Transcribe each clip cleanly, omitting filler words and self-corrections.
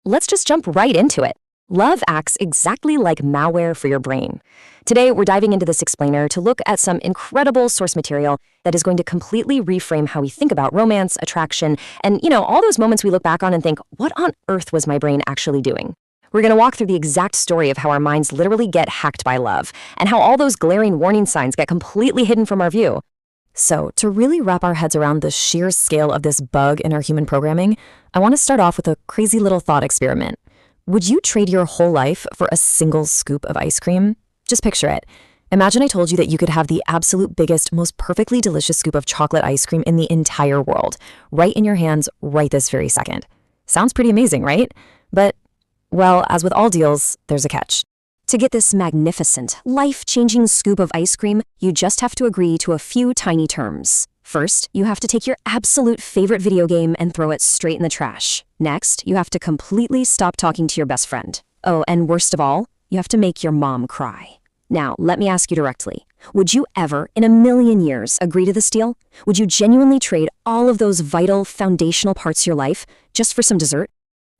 Let's just jump right into it. Love acts exactly like malware for your brain. Today, we're diving into this explainer to look at some incredible source material that is going to completely reframe how we think about romance, attraction, and, all those moments we look back on and think, what on earth was my brain actually doing? We're going to walk through the exact story of how our minds literally get hacked by love, and how all those glaring warning signs get completely hidden from our view. So, to really wrap our heads around the sheer scale of this bug in our human programming, I want to start off with a crazy little thought experiment. Would you trade your whole life for a single scoop of ice cream? Just picture it. Imagine I told you that you could have the absolute biggest, most perfectly delicious scoop of chocolate ice cream in the entire world, right in your hands, right this very second. Sounds pretty amazing, right? But, well, as with all deals, there's a catch. To get this magnificent, life-changing scoop of ice cream, you just have to agree to a few tiny terms. First, you have to take your absolute favorite video game and throw it straight in the trash. Next, you have to completely stop talking to your best friend. Oh, and worst of all, you have to make your mom cry. Now, let me ask you directly. Would you ever, in a million years, agree to this deal? Would you genuinely trade all of those vital, foundational parts of your life just for some dessert?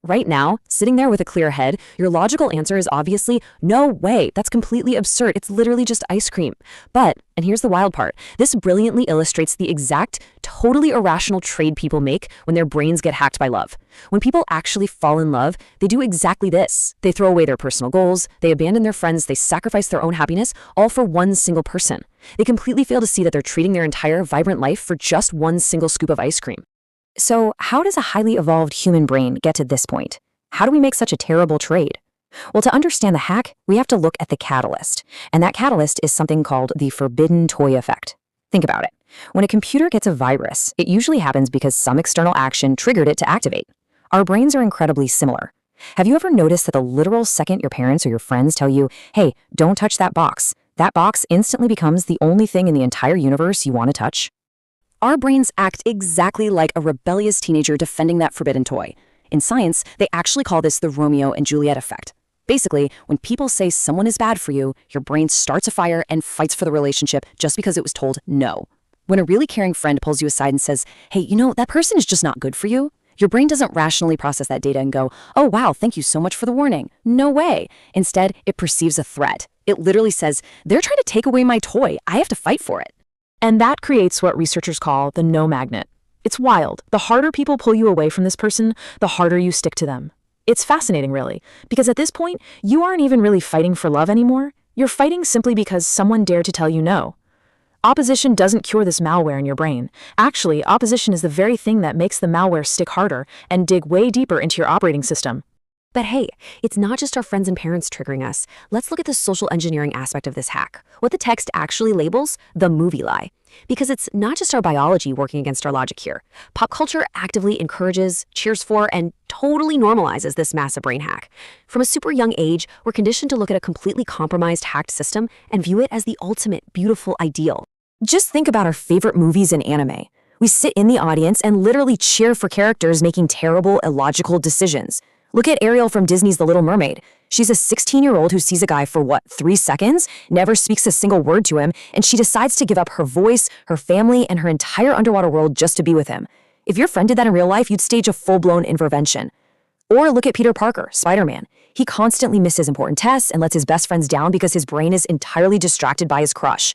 Right now, sitting there with a clear head, your logical answer is obviously, no way, that's completely absurd, it's literally just ice cream. But, and here's the wild part, this brilliantly illustrates the exact, totally irrational trade people make when their brains get hacked by love. When people actually fall in love, they do exactly this. They throw away their personal goals, they abandon their friends, they sacrifice their own happiness, all for one single person. They completely fail to see that they're trading their entire vibrant life for just one single scoop of ice cream. So how does a highly evolved human brain get to this point? How do we make such a terrible trade? Well, to understand the hack, we have to look at the catalyst. And that catalyst is something called the forbidden toy effect. Think about it. When a computer gets a virus, it usually happens because some external action triggered it to activate. Our brains are incredibly similar. Have you ever noticed that the literal second your parents or your friends tell you, hey, don't touch that box instantly becomes the only thing in the entire universe you want to touch? Our brains act exactly like a rebellious teenager defending that forbidden toy. In science, they actually call this the Romeo and Juliet effect. Basically, when people say someone is bad for you, your brain starts a fire and fights for the relationship just because it was told no. When a really caring friend pulls you aside and says, hey, that person is just not good for you, your brain doesn't rationally process that data and go, oh wow, thank you so much for the warning. No way. Instead, it perceives a threat. It literally says, they're trying to take away my toy. I have to fight for it. And that creates what researchers call the no magnet. It's wild. The harder people pull you away from this person, the harder you stick to them. It's fascinating, really, because at this point, you aren't even really fighting for love anymore. You're fighting simply because someone dared to tell you no. Opposition doesn't cure this malware in your brain. Actually, opposition is the very thing that makes the malware stick harder and dig way deeper into your operating system. But hey, it's not just our friends and parents triggering us. Let's look at the social engineering aspect of this hack. What the text actually labels the movie lie. Because it's not just our biology working against our logic here. Pop culture actively encourages, cheers for, and totally normalizes this massive brain hack. From a super young age, we're conditioned to look at a completely compromised, hacked system and view it as the ultimate, beautiful ideal. Just think about our favorite movies and anime. We sit in the audience and literally cheer for characters making terrible, illogical decisions. Look at Ariel from Disney's The Little Mermaid. She's a 16-year-old who sees a guy for 3 seconds, never speaks a single word to him, and she decides to give up her voice, her family, and her entire underwater world just to be with him. If your friend did that in real life, you'd stage a full-blown intervention. Or look at Peter Parker, Spider-Man. He constantly misses important tests and lets his best friends down because his brain is entirely distracted by his crush.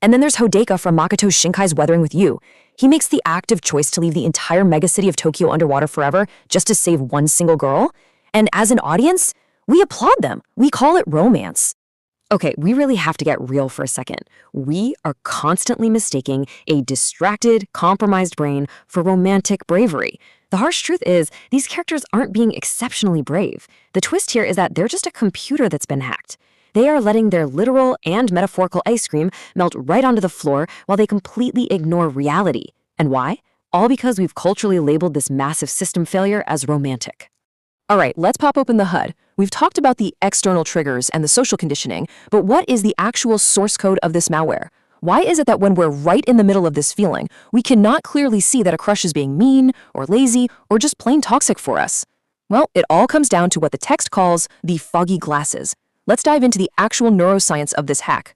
And then there's Hodaka from Makoto Shinkai's Weathering with You. He makes the active choice to leave the entire megacity of Tokyo underwater forever just to save one single girl. And as an audience, we applaud them. We call it romance. Okay, we really have to get real for a second. We are constantly mistaking a distracted, compromised brain for romantic bravery. The harsh truth is, these characters aren't being exceptionally brave. The twist here is that they're just a computer that's been hacked. They are letting their literal and metaphorical ice cream melt right onto the floor while they completely ignore reality. And why? All because we've culturally labeled this massive system failure as romantic. All right, let's pop open the hood. We've talked about the external triggers and the social conditioning, but what is the actual source code of this malware? Why is it that when we're right in the middle of this feeling, we cannot clearly see that a crush is being mean or lazy or just plain toxic for us? Well, it all comes down to what the text calls the foggy glasses. Let's dive into the actual neuroscience of this hack.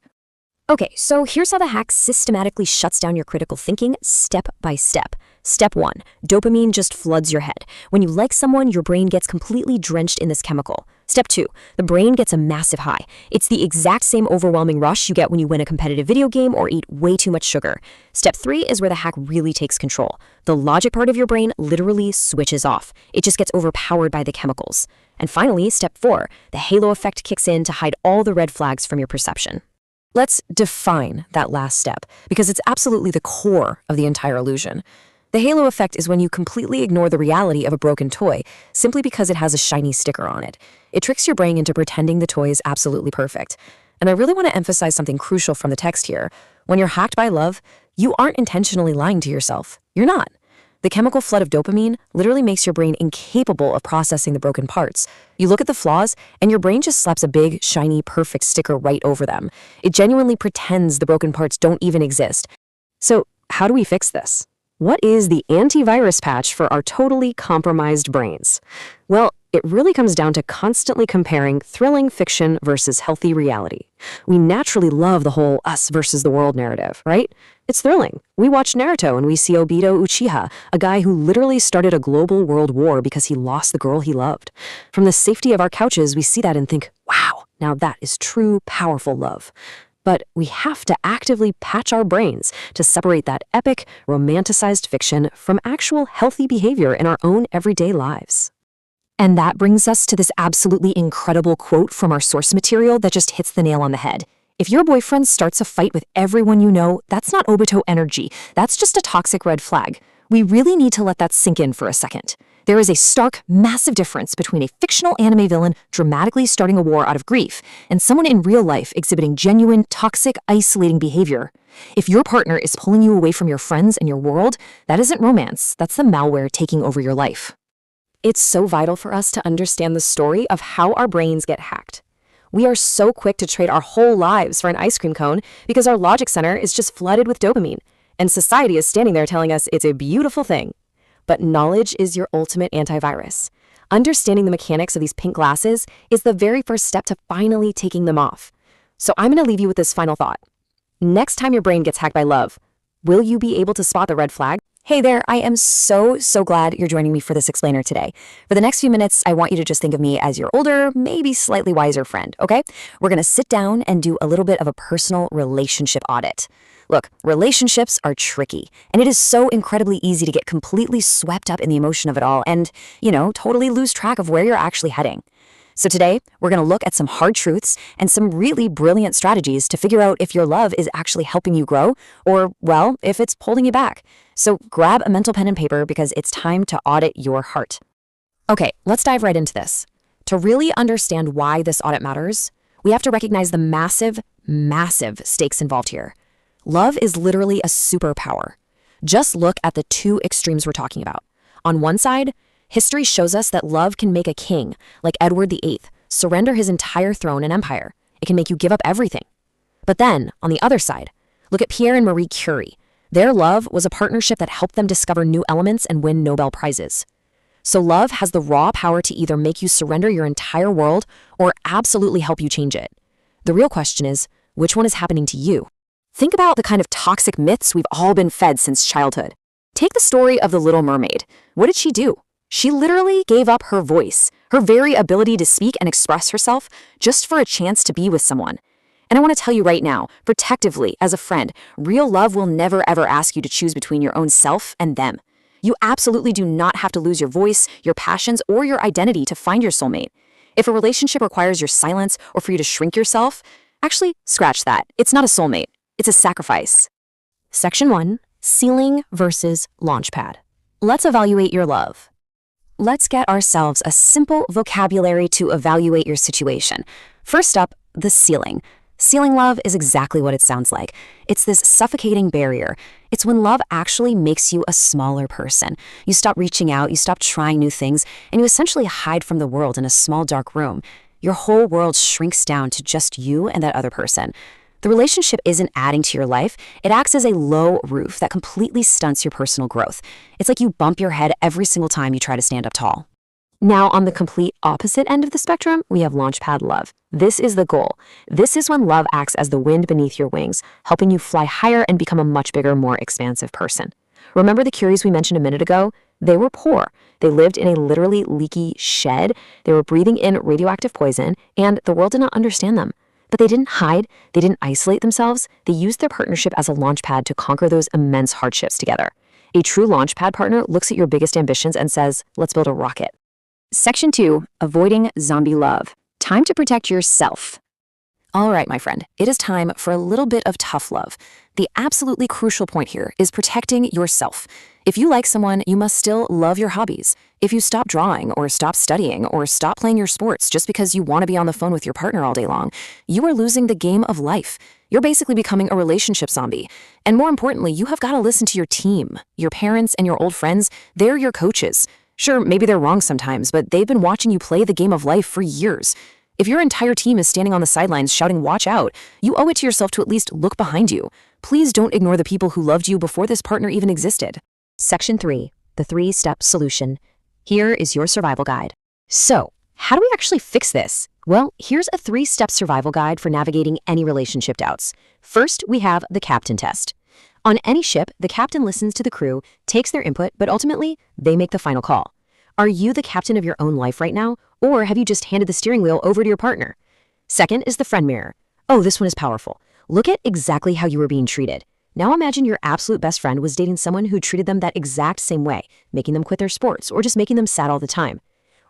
Okay, so here's how the hack systematically shuts down your critical thinking step by step. Step 1. Dopamine just floods your head. When you like someone, your brain gets completely drenched in this chemical. Step 2. The brain gets a massive high. It's the exact same overwhelming rush you get when you win a competitive video game or eat way too much sugar. Step 3 is where the hack really takes control. The logic part of your brain literally switches off. It just gets overpowered by the chemicals. And finally, step 4. The halo effect kicks in to hide all the red flags from your perception. Let's define that last step, because it's absolutely the core of the entire illusion. The halo effect is when you completely ignore the reality of a broken toy simply because it has a shiny sticker on it. It tricks your brain into pretending the toy is absolutely perfect. And I really want to emphasize something crucial from the text here. When you're hacked by love, you aren't intentionally lying to yourself. You're not. The chemical flood of dopamine literally makes your brain incapable of processing the broken parts. You look at the flaws, and your brain just slaps a big, shiny, perfect sticker right over them. It genuinely pretends the broken parts don't even exist. So, how do we fix this? What is the antivirus patch for our totally compromised brains? Well, it really comes down to constantly comparing thrilling fiction versus healthy reality. We naturally love the whole us versus the world narrative, right? It's thrilling. We watch Naruto and we see Obito Uchiha, a guy who literally started a global world war because he lost the girl he loved. From the safety of our couches, we see that and think, wow, now that is true, powerful love. But we have to actively patch our brains to separate that epic, romanticized fiction from actual healthy behavior in our own everyday lives. And that brings us to this absolutely incredible quote from our source material that just hits the nail on the head. If your boyfriend starts a fight with everyone you know, that's not Obito energy. That's just a toxic red flag. We really need to let that sink in for a second. There is a stark, massive difference between a fictional anime villain dramatically starting a war out of grief and someone in real life exhibiting genuine, toxic, isolating behavior. If your partner is pulling you away from your friends and your world, that isn't romance. That's the malware taking over your life. It's so vital for us to understand the story of how our brains get hacked. We are so quick to trade our whole lives for an ice cream cone because our logic center is just flooded with dopamine, and society is standing there telling us it's a beautiful thing. But knowledge is your ultimate antivirus. Understanding the mechanics of these pink glasses is the very first step to finally taking them off. So I'm going to leave you with this final thought. Next time your brain gets hacked by love, will you be able to spot the red flag? Hey there, I am so glad you're joining me for this explainer today. For the next few minutes, I want you to just think of me as your older, maybe slightly wiser friend, okay? We're going to sit down and do a little bit of a personal relationship audit. Look, relationships are tricky, and it is so incredibly easy to get completely swept up in the emotion of it all and, totally lose track of where you're actually heading. So today, we're going to look at some hard truths and some really brilliant strategies to figure out if your love is actually helping you grow or, well, if it's holding you back. So grab a mental pen and paper because it's time to audit your heart. Okay, let's dive right into this. To really understand why this audit matters, we have to recognize the massive stakes involved here. Love is literally a superpower. Just look at the two extremes we're talking about. On one side, history shows us that love can make a king, like Edward VIII, surrender his entire throne and empire. It can make you give up everything. But then, on the other side, look at Pierre and Marie Curie. Their love was a partnership that helped them discover new elements and win Nobel Prizes. So love has the raw power to either make you surrender your entire world or absolutely help you change it. The real question is, which one is happening to you? Think about the kind of toxic myths we've all been fed since childhood. Take the story of the Little Mermaid. What did she do? She literally gave up her voice, her very ability to speak and express herself, just for a chance to be with someone. And I want to tell you right now, protectively, as a friend, real love will never ever ask you to choose between your own self and them. You absolutely do not have to lose your voice, your passions, or your identity to find your soulmate. If a relationship requires your silence or for you to shrink yourself, actually, scratch that. It's not a soulmate. It's a sacrifice. Section 1, Ceiling versus Launchpad. Let's evaluate your love. Let's get ourselves a simple vocabulary to evaluate your situation. First up, the ceiling. Ceiling love is exactly what it sounds like. It's this suffocating barrier. It's when love actually makes you a smaller person. You stop reaching out, you stop trying new things, and you essentially hide from the world in a small dark room. Your whole world shrinks down to just you and that other person. The relationship isn't adding to your life. It acts as a low roof that completely stunts your personal growth. It's like you bump your head every single time you try to stand up tall. Now, on the complete opposite end of the spectrum, we have launchpad love. This is the goal. This is when love acts as the wind beneath your wings, helping you fly higher and become a much bigger, more expansive person. Remember the Curies we mentioned a minute ago? They were poor. They lived in a literally leaky shed. They were breathing in radioactive poison, and the world did not understand them. But they didn't hide. They didn't isolate themselves. They used their partnership as a launchpad to conquer those immense hardships together. A true launchpad partner looks at your biggest ambitions and says, let's build a rocket. Section 2, Avoiding Zombie Love. Time to protect yourself. All right, my friend, it is time for a little bit of tough love. The absolutely crucial point here is protecting yourself. If you like someone, you must still love your hobbies. If you stop drawing or stop studying or stop playing your sports just because you want to be on the phone with your partner all day long, you are losing the game of life. You're basically becoming a relationship zombie. And more importantly, you have got to listen to your team. Your parents and your old friends, they're your coaches. Sure, maybe they're wrong sometimes, but they've been watching you play the game of life for years. If your entire team is standing on the sidelines shouting, "Watch out," you owe it to yourself to at least look behind you. Please don't ignore the people who loved you before this partner even existed. Section 3, the 3-step solution. Here is your survival guide. So, how do we actually fix this? Well, here's a 3-step survival guide for navigating any relationship doubts. First, we have the captain test. On any ship, the captain listens to the crew, takes their input, but ultimately, they make the final call. Are you the captain of your own life right now, or have you just handed the steering wheel over to your partner? Second is the friend mirror. Oh, this one is powerful. Look at exactly how you were being treated. Now imagine your absolute best friend was dating someone who treated them that exact same way, making them quit their sports or just making them sad all the time.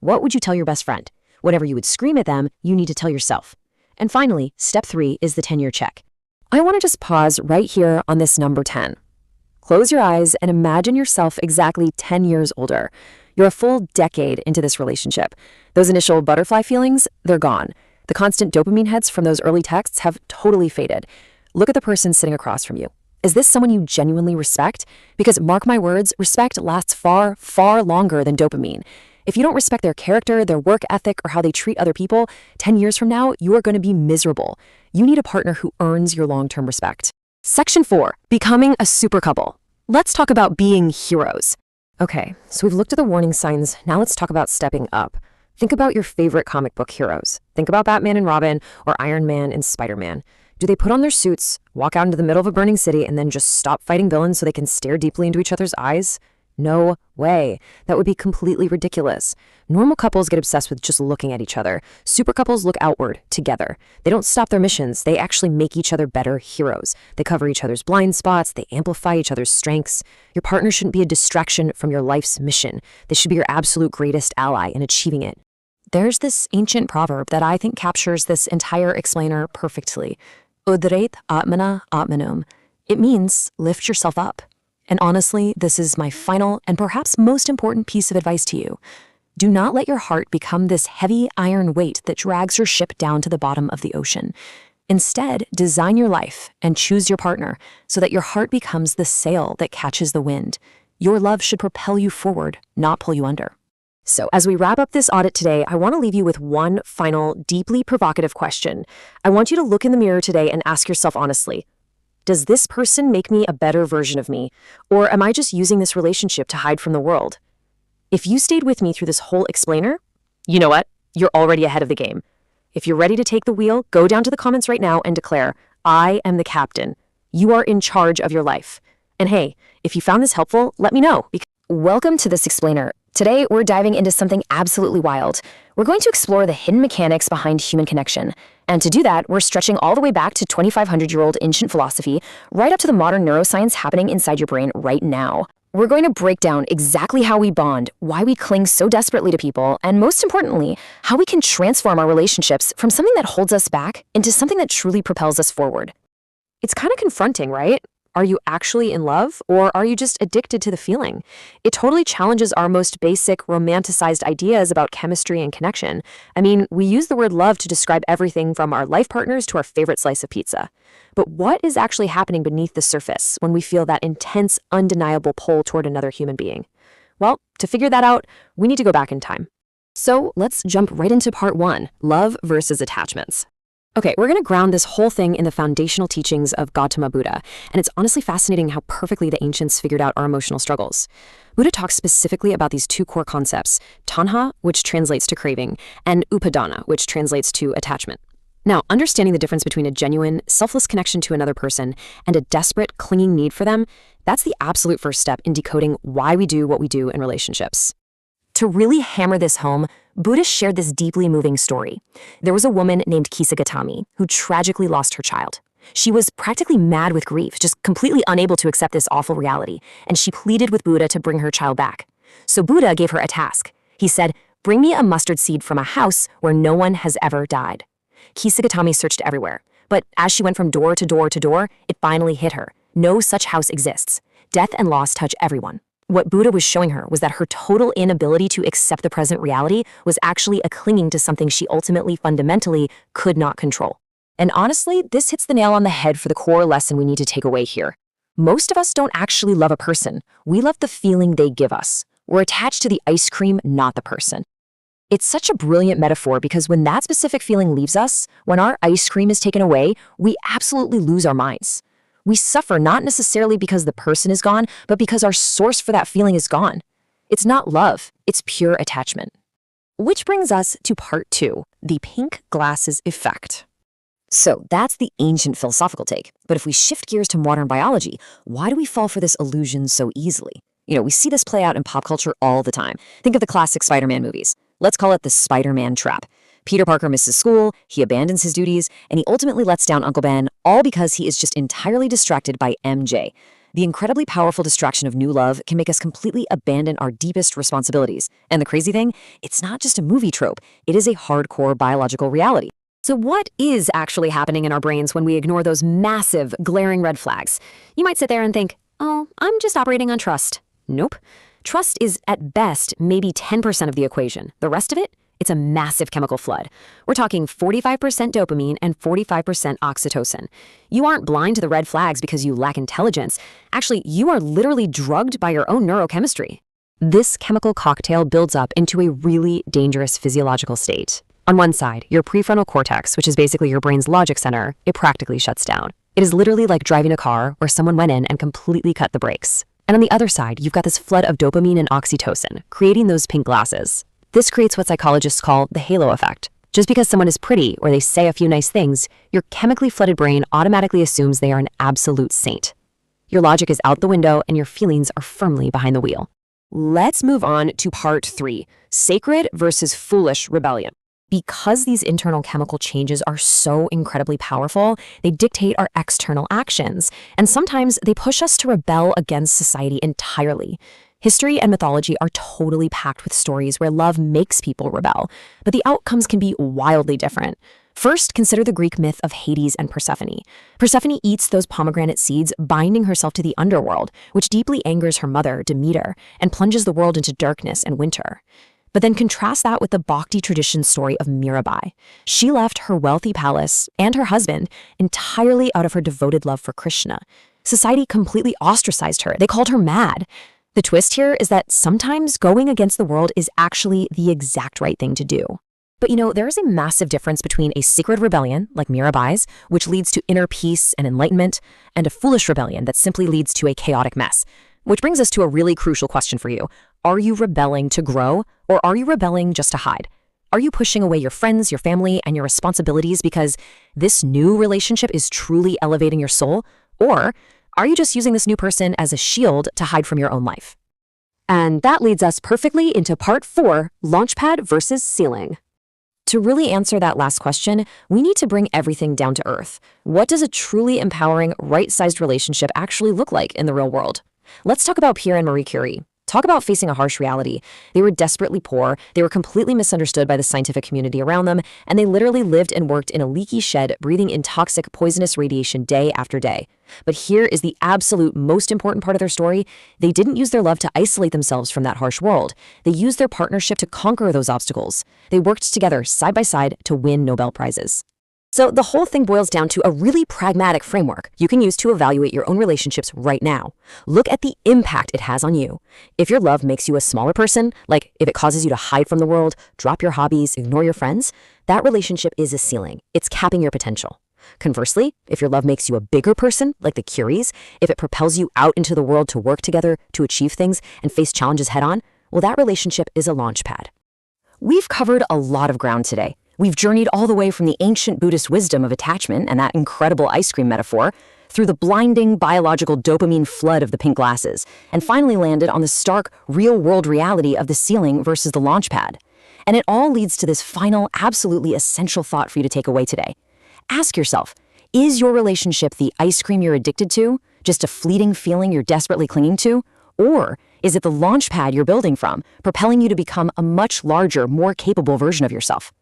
What would you tell your best friend? Whatever you would scream at them, you need to tell yourself. And finally, step 3 is the 10-year check. I want to just pause right here on this number 10. Close your eyes and imagine yourself exactly 10 years older. You're a full decade into this relationship. Those initial butterfly feelings, they're gone. The constant dopamine hits from those early texts have totally faded. Look at the person sitting across from you. Is this someone you genuinely respect? Because mark my words, respect lasts far, far longer than dopamine. If you don't respect their character, their work ethic, or how they treat other people, 10 years from now, you are going to be miserable. You need a partner who earns your long-term respect. Section 4, Becoming a Super Couple. Let's talk about being heroes. Okay, so we've looked at the warning signs. Now let's talk about stepping up. Think about your favorite comic book heroes. Think about Batman and Robin or Iron Man and Spider-Man. Do they put on their suits, walk out into the middle of a burning city, and then just stop fighting villains so they can stare deeply into each other's eyes? No way. That would be completely ridiculous. Normal couples get obsessed with just looking at each other. Super couples look outward, together. They don't stop their missions. They actually make each other better heroes. They cover each other's blind spots. They amplify each other's strengths. Your partner shouldn't be a distraction from your life's mission. They should be your absolute greatest ally in achieving it. There's this ancient proverb that I think captures this entire explainer perfectly. Udreit atmana atmanum. It means lift yourself up. And honestly, this is my final and perhaps most important piece of advice to you. Do not let your heart become this heavy iron weight that drags your ship down to the bottom of the ocean. Instead, design your life and choose your partner so that your heart becomes the sail that catches the wind. Your love should propel you forward, not pull you under. So as we wrap up this audit today, I want to leave you with one final, deeply provocative question. I want you to look in the mirror today and ask yourself honestly, does this person make me a better version of me? Or am I just using this relationship to hide from the world? If you stayed with me through this whole explainer, you know what? You're already ahead of the game. If you're ready to take the wheel, go down to the comments right now and declare, I am the captain. You are in charge of your life. And hey, if you found this helpful, let me know. Welcome to this explainer. Today, we're diving into something absolutely wild. We're going to explore the hidden mechanics behind human connection. And to do that, we're stretching all the way back to 2,500-year-old ancient philosophy, right up to the modern neuroscience happening inside your brain right now. We're going to break down exactly how we bond, why we cling so desperately to people, and most importantly, how we can transform our relationships from something that holds us back into something that truly propels us forward. It's kind of confronting, right? Are you actually in love, or are you just addicted to the feeling? It totally challenges our most basic, romanticized ideas about chemistry and connection. I mean, we use the word love to describe everything from our life partners to our favorite slice of pizza. But what is actually happening beneath the surface when we feel that intense, undeniable pull toward another human being? Well, to figure that out, we need to go back in time. So let's jump right into part 1, love versus attachments. Okay, we're going to ground this whole thing in the foundational teachings of Gautama Buddha, and it's honestly fascinating how perfectly the ancients figured out our emotional struggles. Buddha talks specifically about these two core concepts, tanha, which translates to craving, and upadana, which translates to attachment. Now, understanding the difference between a genuine, selfless connection to another person and a desperate, clinging need for them, that's the absolute first step in decoding why we do what we do in relationships. To really hammer this home, Buddha shared this deeply moving story. There was a woman named Kisagatami who tragically lost her child. She was practically mad with grief, just completely unable to accept this awful reality, and she pleaded with Buddha to bring her child back. So Buddha gave her a task. He said, "Bring me a mustard seed from a house where no one has ever died." Kisagatami searched everywhere, but as she went from door to door to door, it finally hit her. No such house exists. Death and loss touch everyone. What Buddha was showing her was that her total inability to accept the present reality was actually a clinging to something she ultimately, fundamentally, could not control. And honestly, this hits the nail on the head for the core lesson we need to take away here. Most of us don't actually love a person. We love the feeling they give us. We're attached to the ice cream, not the person. It's such a brilliant metaphor because when that specific feeling leaves us, when our ice cream is taken away, we absolutely lose our minds. We suffer not necessarily because the person is gone, but because our source for that feeling is gone. It's not love, it's pure attachment. Which brings us to part 2, the pink glasses effect. So that's the ancient philosophical take. But if we shift gears to modern biology, why do we fall for this illusion so easily? We see this play out in pop culture all the time. Think of the classic Spider-Man movies. Let's call it the Spider-Man trap. Peter Parker misses school, he abandons his duties, and he ultimately lets down Uncle Ben, all because he is just entirely distracted by MJ. The incredibly powerful distraction of new love can make us completely abandon our deepest responsibilities. And the crazy thing, it's not just a movie trope, it is a hardcore biological reality. So what is actually happening in our brains when we ignore those massive, glaring red flags? You might sit there and think, oh, I'm just operating on trust. Nope. Trust is, at best, maybe 10% of the equation. The rest of it? It's a massive chemical flood. We're talking 45% dopamine and 45% oxytocin. You aren't blind to the red flags because you lack intelligence. Actually, you are literally drugged by your own neurochemistry. This chemical cocktail builds up into a really dangerous physiological state. On one side, your prefrontal cortex, which is basically your brain's logic center, it practically shuts down. It is literally like driving a car where someone went in and completely cut the brakes. And on the other side, you've got this flood of dopamine and oxytocin, creating those pink glasses. This creates what psychologists call the halo effect. Just because someone is pretty or they say a few nice things, your chemically flooded brain automatically assumes they are an absolute saint. Your logic is out the window and your feelings are firmly behind the wheel. Let's move on to part 3, sacred versus foolish rebellion. Because these internal chemical changes are so incredibly powerful, they dictate our external actions, and sometimes they push us to rebel against society entirely. History and mythology are totally packed with stories where love makes people rebel, but the outcomes can be wildly different. First, consider the Greek myth of Hades and Persephone. Persephone eats those pomegranate seeds, binding herself to the underworld, which deeply angers her mother, Demeter, and plunges the world into darkness and winter. But then contrast that with the Bhakti tradition story of Mirabai. She left her wealthy palace and her husband entirely out of her devoted love for Krishna. Society completely ostracized her. They called her mad. The twist here is that sometimes going against the world is actually the exact right thing to do. But there is a massive difference between a sacred rebellion, like Mirabai's, which leads to inner peace and enlightenment, and a foolish rebellion that simply leads to a chaotic mess. Which brings us to a really crucial question for you. Are you rebelling to grow, or are you rebelling just to hide? Are you pushing away your friends, your family, and your responsibilities because this new relationship is truly elevating your soul? Or are you just using this new person as a shield to hide from your own life? And that leads us perfectly into part 4, launchpad versus ceiling. To really answer that last question, we need to bring everything down to earth. What does a truly empowering, right-sized relationship actually look like in the real world? Let's talk about Pierre and Marie Curie. Talk about facing a harsh reality. They were desperately poor, they were completely misunderstood by the scientific community around them, and they literally lived and worked in a leaky shed, breathing in toxic, poisonous radiation day after day. But here is the absolute most important part of their story. They didn't use their love to isolate themselves from that harsh world. They used their partnership to conquer those obstacles. They worked together side by side to win Nobel Prizes. So the whole thing boils down to a really pragmatic framework you can use to evaluate your own relationships right now. Look at the impact it has on you. If your love makes you a smaller person, like if it causes you to hide from the world, drop your hobbies, ignore your friends, that relationship is a ceiling. It's capping your potential. Conversely, if your love makes you a bigger person, like the Curies, if it propels you out into the world to work together, to achieve things, and face challenges head on, well, that relationship is a launch pad. We've covered a lot of ground today. We've journeyed all the way from the ancient Buddhist wisdom of attachment and that incredible ice cream metaphor, through the blinding biological dopamine flood of the pink glasses, and finally landed on the stark, real-world reality of the ceiling versus the launch pad. And it all leads to this final, absolutely essential thought for you to take away today. Ask yourself, is your relationship the ice cream you're addicted to, just a fleeting feeling you're desperately clinging to? Or is it the launch pad you're building from, propelling you to become a much larger, more capable version of yourself?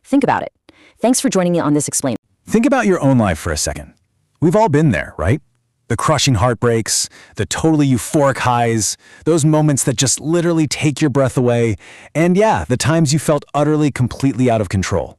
Think about it. Thanks for joining me on this Explain. Think about your own life for a second. We've all been there, right? The crushing heartbreaks, the totally euphoric highs, those moments that just literally take your breath away, and yeah, the times you felt utterly, completely out of control.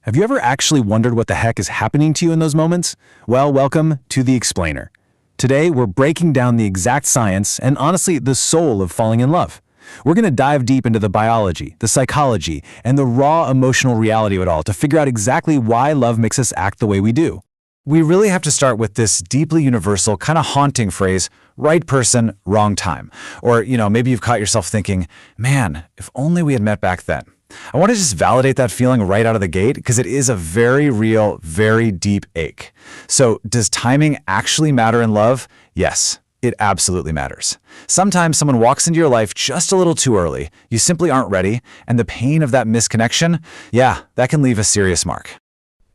Have you ever actually wondered what the heck is happening to you in those moments? Well, welcome to The Explainer. Today, we're breaking down the exact science and honestly, the soul of falling in love. We're going to dive deep into the biology, the psychology, and the raw emotional reality of it all to figure out exactly why love makes us act the way we do. We really have to start with this deeply universal, kind of haunting phrase, right person, wrong time. Or, maybe you've caught yourself thinking, man, if only we had met back then. I want to just validate that feeling right out of the gate because it is a very real, very deep ache. So, does timing actually matter in love? Yes. It absolutely matters. Sometimes someone walks into your life just a little too early, you simply aren't ready, and the pain of that misconnection, yeah, that can leave a serious mark.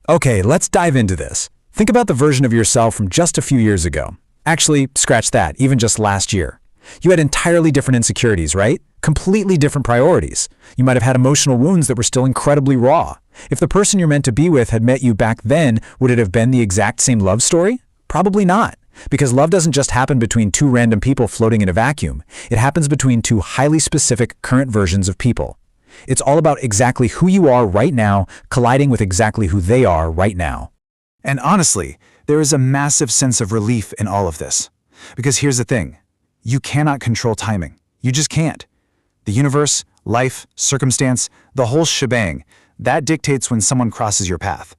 Okay, let's dive into this. Think about the version of yourself from just a few years ago. Actually, scratch that, even just last year. You had entirely different insecurities, right? Completely different priorities. You might have had emotional wounds that were still incredibly raw. If the person you're meant to be with had met you back then, would it have been the exact same love story? Probably not. Because love doesn't just happen between two random people floating in a vacuum. It happens between two highly specific current versions of people. It's all about exactly who you are right now, colliding with exactly who they are right now. And honestly, there is a massive sense of relief in all of this. Because here's the thing. You cannot control timing. You just can't. The universe, life, circumstance, the whole shebang, that dictates when someone crosses your path.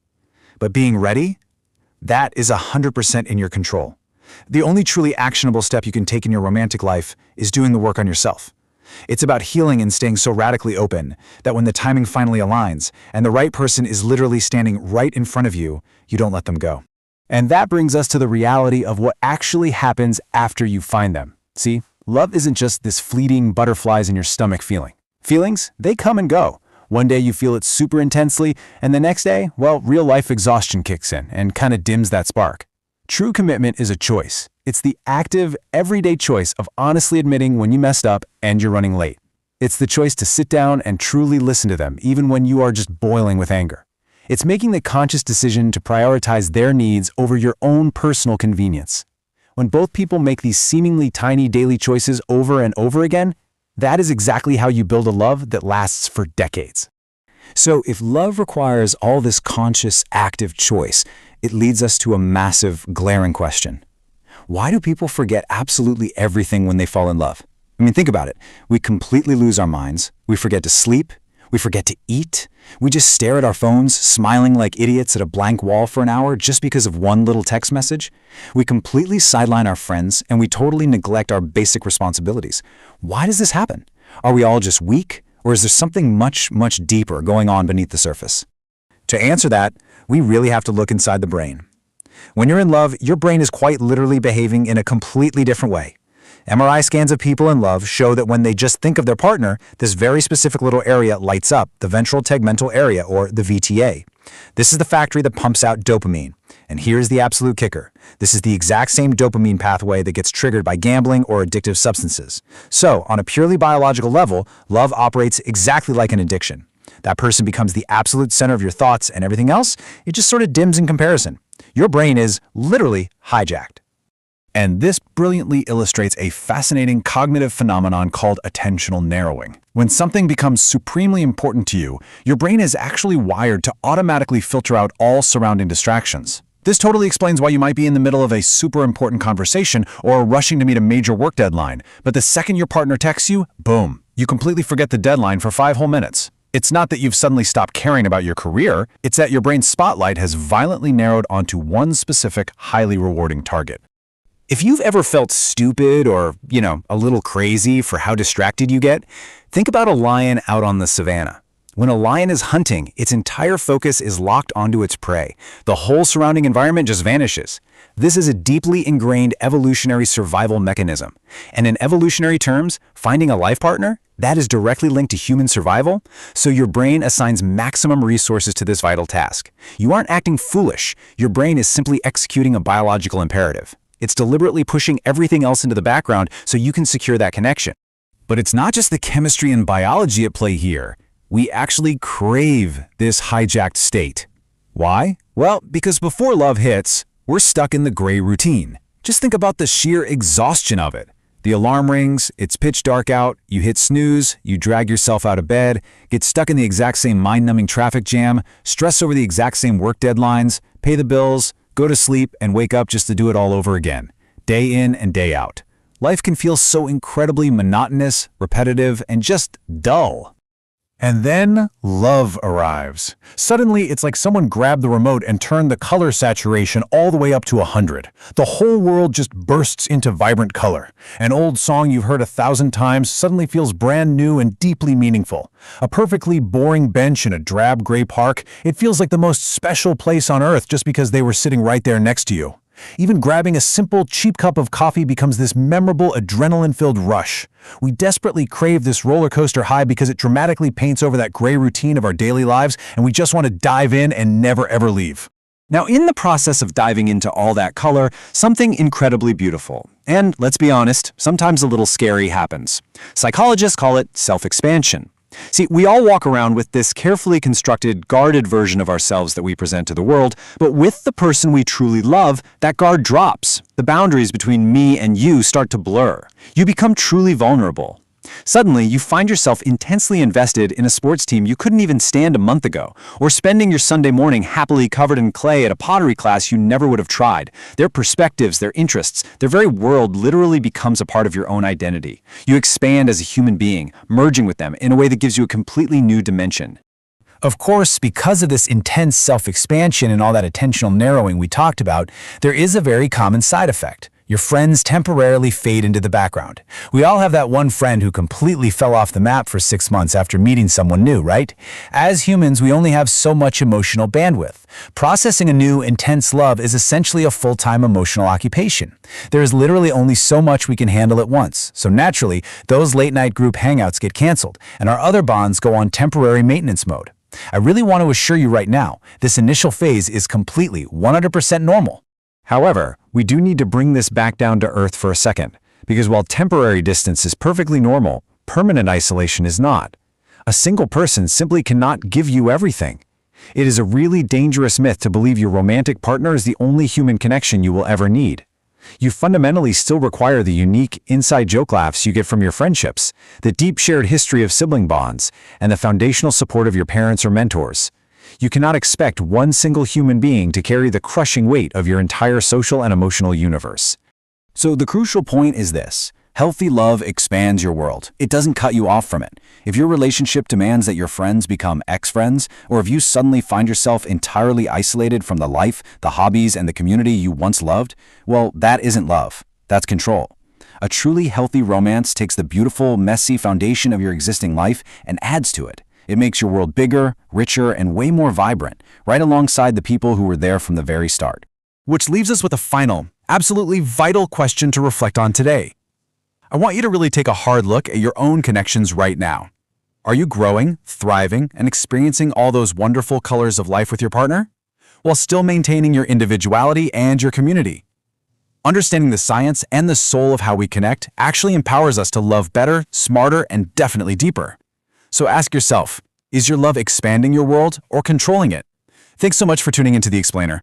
But being ready? That is 100% in your control. The only truly actionable step you can take in your romantic life is doing the work on yourself. It's about healing and staying so radically open that when the timing finally aligns and the right person is literally standing right in front of you, you don't let them go. And that brings us to the reality of what actually happens after you find them. See, love isn't just this fleeting butterflies in your stomach feeling. Feelings, they come and go. One day you feel it super intensely, and the next day, well, real life exhaustion kicks in and kind of dims that spark. True commitment is a choice. It's the active, everyday choice of honestly admitting when you messed up and you're running late. It's the choice to sit down and truly listen to them, even when you are just boiling with anger. It's making the conscious decision to prioritize their needs over your own personal convenience. When both people make these seemingly tiny daily choices over and over again, that is exactly how you build a love that lasts for decades. So if love requires all this conscious, active choice, it leads us to a massive, glaring question. Why do people forget absolutely everything when they fall in love? I mean, think about it. We completely lose our minds. We forget to sleep. We forget to eat. We just stare at our phones, smiling like idiots at a blank wall for an hour just because of one little text message. We completely sideline our friends, and we totally neglect our basic responsibilities. Why does this happen? Are we all just weak? Or is there something much, much deeper going on beneath the surface? To answer that, we really have to look inside the brain. When you're in love, your brain is quite literally behaving in a completely different way. MRI scans of people in love show that when they just think of their partner, this very specific little area lights up, the ventral tegmental area, or the VTA. This is the factory that pumps out dopamine. And here's the absolute kicker. This is the exact same dopamine pathway that gets triggered by gambling or addictive substances. So, on a purely biological level, love operates exactly like an addiction. That person becomes the absolute center of your thoughts, and everything else, it just sort of dims in comparison. Your brain is literally hijacked. And this brilliantly illustrates a fascinating cognitive phenomenon called attentional narrowing. When something becomes supremely important to you, your brain is actually wired to automatically filter out all surrounding distractions. This totally explains why you might be in the middle of a super important conversation or rushing to meet a major work deadline, but the second your partner texts you, boom, you completely forget the deadline for 5 whole minutes. It's not that you've suddenly stopped caring about your career, it's that your brain's spotlight has violently narrowed onto one specific, highly rewarding target. If you've ever felt stupid or, a little crazy for how distracted you get, think about a lion out on the savannah. When a lion is hunting, its entire focus is locked onto its prey. The whole surrounding environment just vanishes. This is a deeply ingrained evolutionary survival mechanism. And in evolutionary terms, finding a life partner, that is directly linked to human survival, so your brain assigns maximum resources to this vital task. You aren't acting foolish. Your brain is simply executing a biological imperative. It's deliberately pushing everything else into the background so you can secure that connection. But it's not just the chemistry and biology at play here. We actually crave this hijacked state. Why? Well, because before love hits, we're stuck in the gray routine. Just think about the sheer exhaustion of it. The alarm rings, it's pitch dark out, you hit snooze, you drag yourself out of bed, get stuck in the exact same mind-numbing traffic jam, stress over the exact same work deadlines, pay the bills, go to sleep, and wake up just to do it all over again, day in and day out. Life can feel so incredibly monotonous, repetitive, and just dull. And then love arrives. Suddenly, it's like someone grabbed the remote and turned the color saturation all the way up to 100. The whole world just bursts into vibrant color. An old song you've heard 1,000 times suddenly feels brand new and deeply meaningful. A perfectly boring bench in a drab gray park, it feels like the most special place on earth just because they were sitting right there next to you. Even grabbing a simple, cheap cup of coffee becomes this memorable, adrenaline-filled rush. We desperately crave this roller coaster high because it dramatically paints over that gray routine of our daily lives, and we just want to dive in and never ever leave. Now, in the process of diving into all that color, something incredibly beautiful, and let's be honest, sometimes a little scary happens. Psychologists call it self-expansion. See, we all walk around with this carefully constructed, guarded version of ourselves that we present to the world, but with the person we truly love, that guard drops. The boundaries between me and you start to blur. You become truly vulnerable. Suddenly, you find yourself intensely invested in a sports team you couldn't even stand a month ago, or spending your Sunday morning happily covered in clay at a pottery class you never would have tried. Their perspectives, their interests, their very world literally becomes a part of your own identity. You expand as a human being, merging with them in a way that gives you a completely new dimension. Of course, because of this intense self-expansion and all that attentional narrowing we talked about, there is a very common side effect. Your friends temporarily fade into the background. We all have that one friend who completely fell off the map for 6 months after meeting someone new, right? As humans, we only have so much emotional bandwidth. Processing a new, intense love is essentially a full-time emotional occupation. There is literally only so much we can handle at once, so naturally, those late-night group hangouts get canceled, and our other bonds go on temporary maintenance mode. I really want to assure you right now, this initial phase is completely 100% normal. However, we do need to bring this back down to earth for a second, because while temporary distance is perfectly normal, permanent isolation is not. A single person simply cannot give you everything. It is a really dangerous myth to believe your romantic partner is the only human connection you will ever need. You fundamentally still require the unique, inside joke laughs you get from your friendships, the deep shared history of sibling bonds, and the foundational support of your parents or mentors. You cannot expect one single human being to carry the crushing weight of your entire social and emotional universe. So the crucial point is this. Healthy love expands your world. It doesn't cut you off from it. If your relationship demands that your friends become ex-friends, or if you suddenly find yourself entirely isolated from the life, the hobbies, and the community you once loved, well, that isn't love. That's control. A truly healthy romance takes the beautiful, messy foundation of your existing life and adds to it. It makes your world bigger, richer, and way more vibrant, right alongside the people who were there from the very start. Which leaves us with a final, absolutely vital question to reflect on today. I want you to really take a hard look at your own connections right now. Are you growing, thriving, and experiencing all those wonderful colors of life with your partner, while still maintaining your individuality and your community? Understanding the science and the soul of how we connect actually empowers us to love better, smarter, and definitely deeper. So ask yourself, is your love expanding your world or controlling it? Thanks so much for tuning into The Explainer.